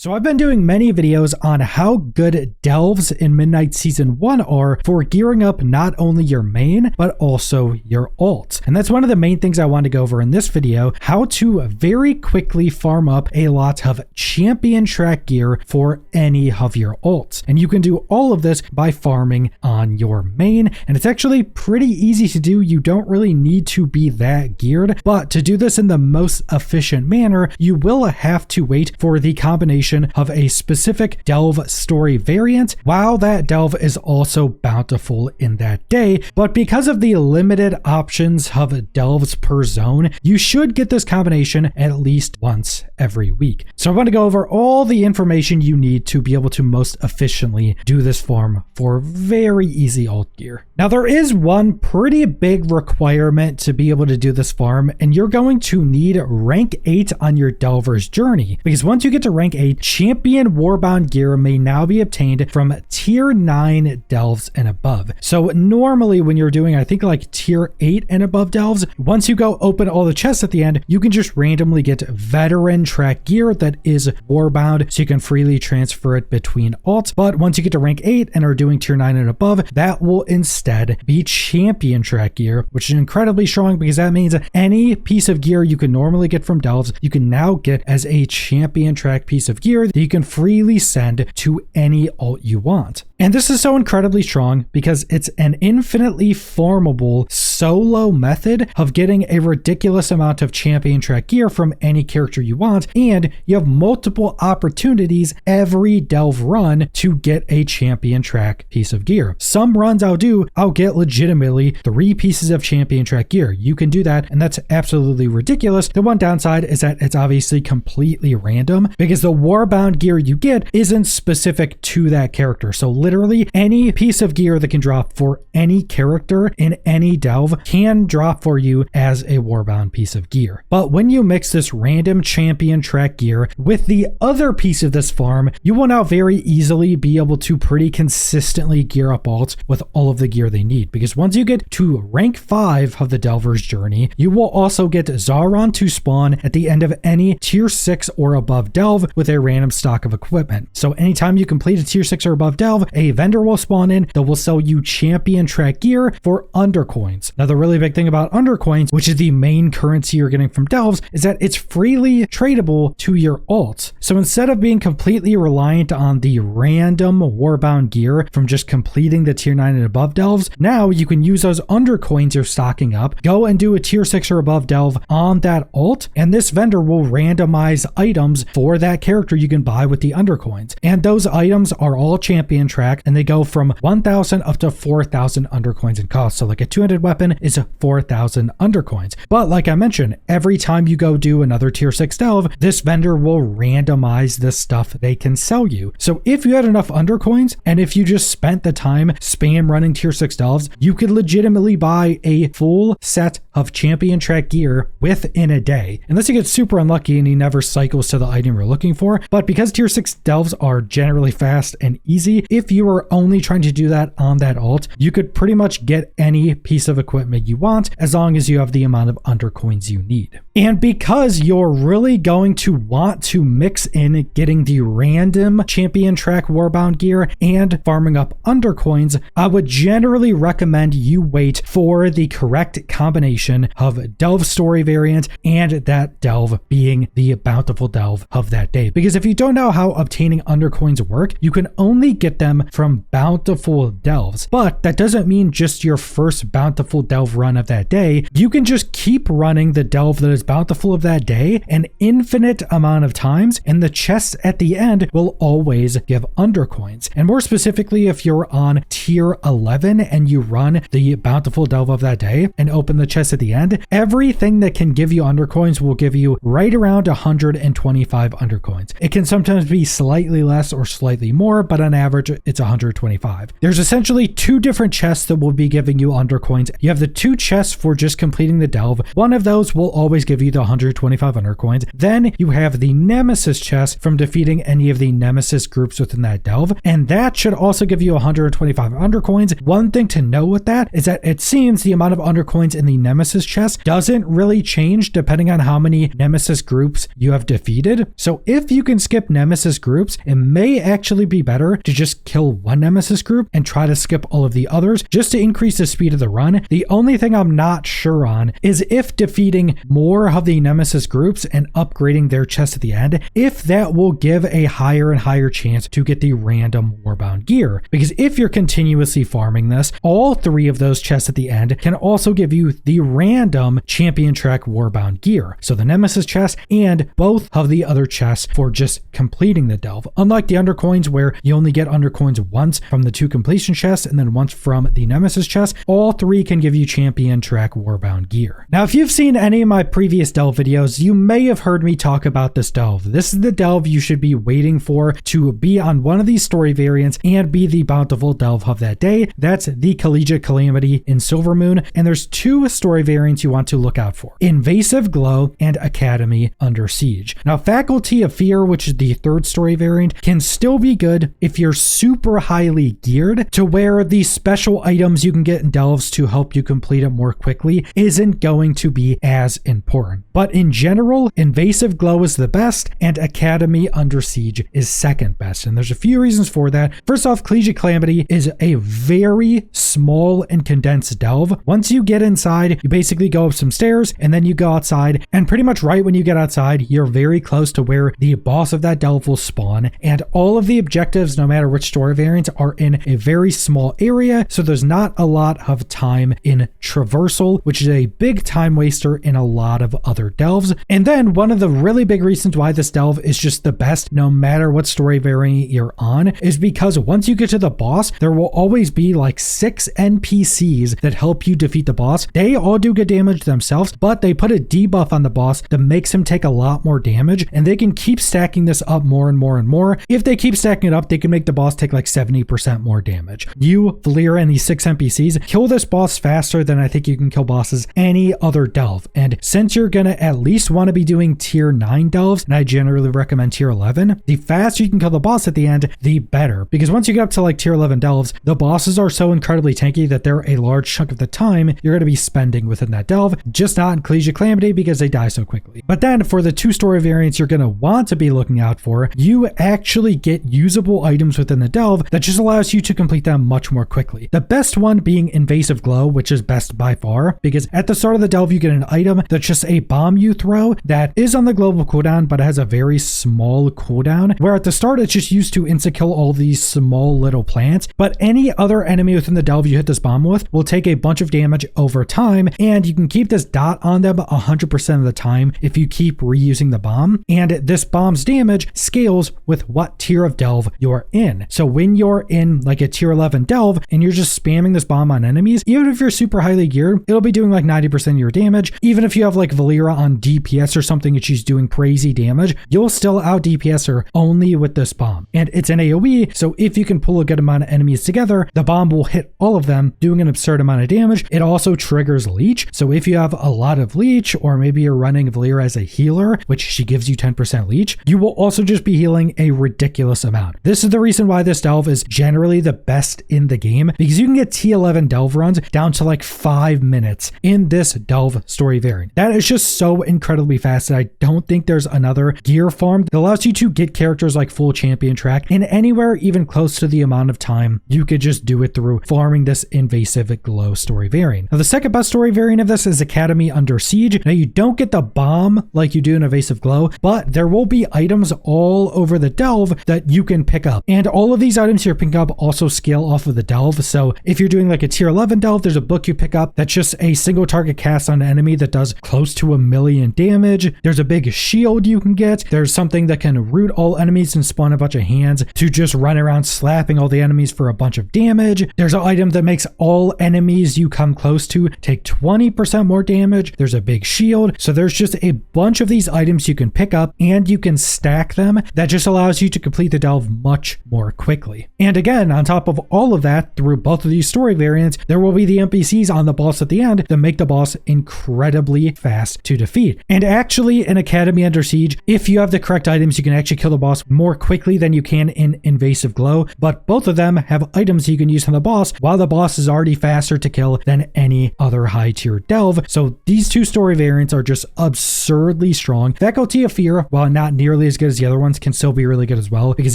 So I've been doing many videos on how good delves in Midnight Season 1 are for gearing up not only your main, but also your ult. And that's one of the main things I want to go over in this video, how to very quickly farm up a lot of champion track gear for any of your ults. And you can do all of this by farming on your main. And it's actually pretty easy to do. You don't really need to be that geared, but to do this in the most efficient manner, you will have to wait for the combination of a specific delve story variant, while that delve is also bountiful in that day. But because of the limited options of delves per zone, you should get this combination at least once every week. So I want to go over all the information you need to be able to most efficiently do this farm for very easy ult gear. Now there is one pretty big requirement to be able to do this farm, and you're going to need rank 8 on your delver's journey, because once you get to rank 8, champion warbound gear may now be obtained from tier 9 delves and above. So normally when you're doing, I think like tier 8 and above delves, once you go open all the chests at the end, you can just randomly get veteran track gear that is warbound, so you can freely transfer it between alts. But once you get to rank 8 and are doing tier 9 and above, that will instead be champion track gear, which is incredibly strong because that means any piece of gear you can normally get from delves, you can now get as a champion track piece of gear that you can freely send to any ult you want. And this is so incredibly strong because it's an infinitely farmable solo method of getting a ridiculous amount of champion track gear from any character you want, and you have multiple opportunities every delve run to get a champion track piece of gear. Some runs I'll get legitimately 3 pieces of champion track gear. You can do that, and that's absolutely ridiculous. The one downside is that it's obviously completely random because the warbound gear you get isn't specific to that character. So literally any piece of gear that can drop for any character in any delve can drop for you as a warbound piece of gear. But when you mix this random champion track gear with the other piece of this farm, you will now very easily be able to pretty consistently gear up alts with all of the gear they need. Because once you get to rank 5 of the delver's journey, you will also get Zaron to spawn at the end of any tier 6 or above delve with a random stock of equipment. So anytime you complete a tier 6 or above delve, a vendor will spawn in that will sell you champion track gear for Undercoins. Now the really big thing about Undercoins, which is the main currency you're getting from delves, is that it's freely tradable to your alts. So instead of being completely reliant on the random warbound gear from just completing the tier 9 and above delves, now you can use those Undercoins you're stocking up, go and do a tier 6 or above delve on that alt, and this vendor will randomize items for that character you can buy with the Undercoins. And those items are all champion track, and they go from 1,000 up to 4,000 Undercoins in cost. So like a 200 weapon is 4,000 Undercoins. But like I mentioned, every time you go do another tier 6 delve, this vendor will randomize the stuff they can sell you. So if you had enough Undercoins, and if you just spent the time spam running tier 6 delves, you could legitimately buy a full set of champion track gear within a day. Unless you get super unlucky and he never cycles to the item you're looking for. But because tier 6 delves are generally fast and easy, if you were only trying to do that on that alt, you could pretty much get any piece of equipment you want as long as you have the amount of Undercoins you need. And because you're really going to want to mix in getting the random champion track warbound gear and farming up Undercoins, I would generally recommend you wait for the correct combination of delve story variant and that delve being the bountiful delve of that day. Because if you don't know how obtaining Undercoins work, you can only get them from bountiful delves. But that doesn't mean just your first bountiful delve run of that day. You can just keep running the delve that is bountiful of that day an infinite amount of times, and the chests at the end will always give Undercoins. And more specifically, if you're on tier 11 and you run the bountiful delve of that day and open the chest at the end, everything that can give you Undercoins will give you right around 125 Undercoins. It can sometimes be slightly less or slightly more, but on average it's 125. There's essentially 2 different chests that will be giving you Undercoins. You have the 2 chests for just completing the delve. One of those will always give give you the 125 Undercoins. Then you have the Nemesis chest from defeating any of the Nemesis groups within that delve, and that should also give you 125 Undercoins. One thing to know with that is that it seems the amount of Undercoins in the Nemesis chest doesn't really change depending on how many Nemesis groups you have defeated. So if you can skip Nemesis groups, it may actually be better to just kill one Nemesis group and try to skip all of the others just to increase the speed of the run. The only thing I'm not sure on is if defeating more of the Nemesis groups and upgrading their chests at the end, if that will give a higher and higher chance to get the random Warbound gear. Because if you're continuously farming this, all three of those chests at the end can also give you the random champion track Warbound gear. So the Nemesis chest and both of the other chests for just completing the delve. Unlike the Undercoins where you only get Undercoins once from the 2 completion chests and then once from the Nemesis chest, all 3 can give you champion track Warbound gear. Now, if you've seen any of my previous delve videos, you may have heard me talk about this delve. This is the delve you should be waiting for to be on one of these story variants and be the bountiful delve of that day. That's the Collegiate Calamity in Silvermoon, and there's 2 story variants you want to look out for: Invasive Glow and Academy Under Siege. Now, Faculty of Fear, which is the 3rd story variant, can still be good if you're super highly geared to where the special items you can get in delves to help you complete it more quickly isn't going to be as important. But in general, Invasive Glow is the best and Academy Under Siege is second best. And there's a few reasons for that. First off, Collegiate Calamity is a very small and condensed delve. Once you get inside, you basically go up some stairs and then you go outside, and pretty much right when you get outside, you're very close to where the boss of that delve will spawn, and all of the objectives, no matter which story variant, are in a very small area, so there's not a lot of time in traversal, which is a big time waster in a lot of other delves. And then one of the really big reasons why this delve is just the best no matter what story variant you're on is because once you get to the boss, there will always be like 6 NPCs that help you defeat the boss. They all do good damage themselves, but they put a debuff on the boss that makes him take a lot more damage, and they can keep stacking this up more and more and more. If they keep stacking it up, they can make the boss take like 70% more damage. You, Valeera, and these 6 NPCs kill this boss faster than I think you can kill bosses any other delve. And since you're gonna at least want to be doing tier 9 delves, and I generally recommend tier 11, the faster you can kill the boss at the end, the better. Because once you get up to like tier 11 delves, the bosses are so incredibly tanky that they're a large chunk of the time you're gonna be spending within that delve, just not in Collegiate Calamity because they die so quickly. But then for the 2 story variants you're gonna want to be looking out for, you actually get usable items within the delve that just allows you to complete them much more quickly. The best one being Invasive Glow, which is best by far, because at the start of the delve you get an item that's just a bomb you throw that is on the global cooldown but has a very small cooldown, where at the start it's just used to insta-kill all these small little plants, but any other enemy within the delve you hit this bomb with will take a bunch of damage over time, and you can keep this dot on them 100% of the time if you keep reusing the bomb, and this bomb's damage scales with what tier of delve you're in. So when you're in like a tier 11 delve and you're just spamming this bomb on enemies, even if you're super highly geared, it'll be doing like 90% of your damage. Even if you have like Valeera on DPS or something and she's doing crazy damage, you'll still out DPS her only with this bomb. And it's an AoE, so if you can pull a good amount of enemies together, the bomb will hit all of them, doing an absurd amount of damage. It also triggers leech, so if you have a lot of leech, or maybe you're running Valeera as a healer, which she gives you 10% leech, you will also just be healing a ridiculous amount. This is the reason why this delve is generally the best in the game, because you can get T11 delve runs down to like 5 minutes in this delve story variant. That is just so incredibly fast that I don't think there's another gear farm that allows you to get characters like full champion track in anywhere even close to the amount of time you could just do it through farming this Invasive Glow story variant. Now, the second best story variant of this is Academy Under Siege. Now, you don't get the bomb like you do in Invasive Glow, but there will be items all over the delve that you can pick up. And all of these items you're picking up also scale off of the delve. So if you're doing like a tier 11 delve, there's a book you pick up that's just a single target cast on an enemy that does close to 1,000,000 damage. There's a big shield you can get. There's something that can root all enemies and spawn a bunch of hands to just run around slapping all the enemies for a bunch of damage. There's an item that makes all enemies you come close to take 20% more damage. There's a big shield. So there's just a bunch of these items you can pick up and you can stack them that just allows you to complete the delve much more quickly. And again, on top of all of that, through both of these story variants, there will be the NPCs on the boss at the end that make the boss incredibly fast fast to defeat. And actually in Academy Under Siege, if you have the correct items, you can actually kill the boss more quickly than you can in Invasive Glow, but both of them have items you can use on the boss, while the boss is already faster to kill than any other high tier delve. So these two story variants are just absurdly strong. Faculty of Fear, while not nearly as good as the other ones, can still be really good as well because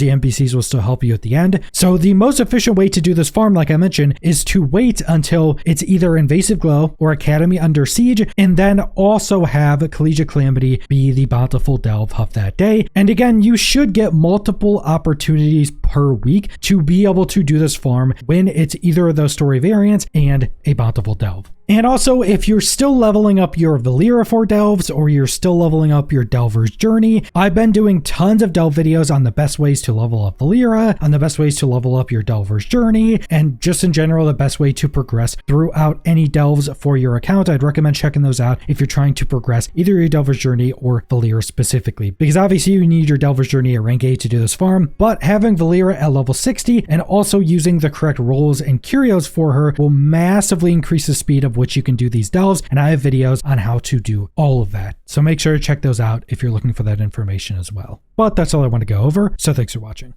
the NPCs will still help you at the end. So the most efficient way to do this farm, like I mentioned, is to wait until it's either Invasive Glow or Academy Under Siege, and then also have Collegiate Calamity be the bountiful delve of that day. And again, you should get multiple opportunities per week to be able to do this farm when it's either of those story variants and a bountiful delve. And also, if you're still leveling up your Valera for delves, or you're still leveling up your Delver's Journey, I've been doing tons of delve videos on the best ways to level up Valera, on the best ways to level up your Delver's Journey, and just in general, the best way to progress throughout any delves for your account. I'd recommend checking those out if you're trying to progress either your Delver's Journey or Valera specifically, because obviously you need your Delver's Journey at rank 8 to do this farm, but having Valera at level 60 and also using the correct roles and curios for her will massively increase the speed of which you can do these delves, and I have videos on how to do all of that. So make sure to check those out if you're looking for that information as well. But that's all I want to go over, so thanks for watching.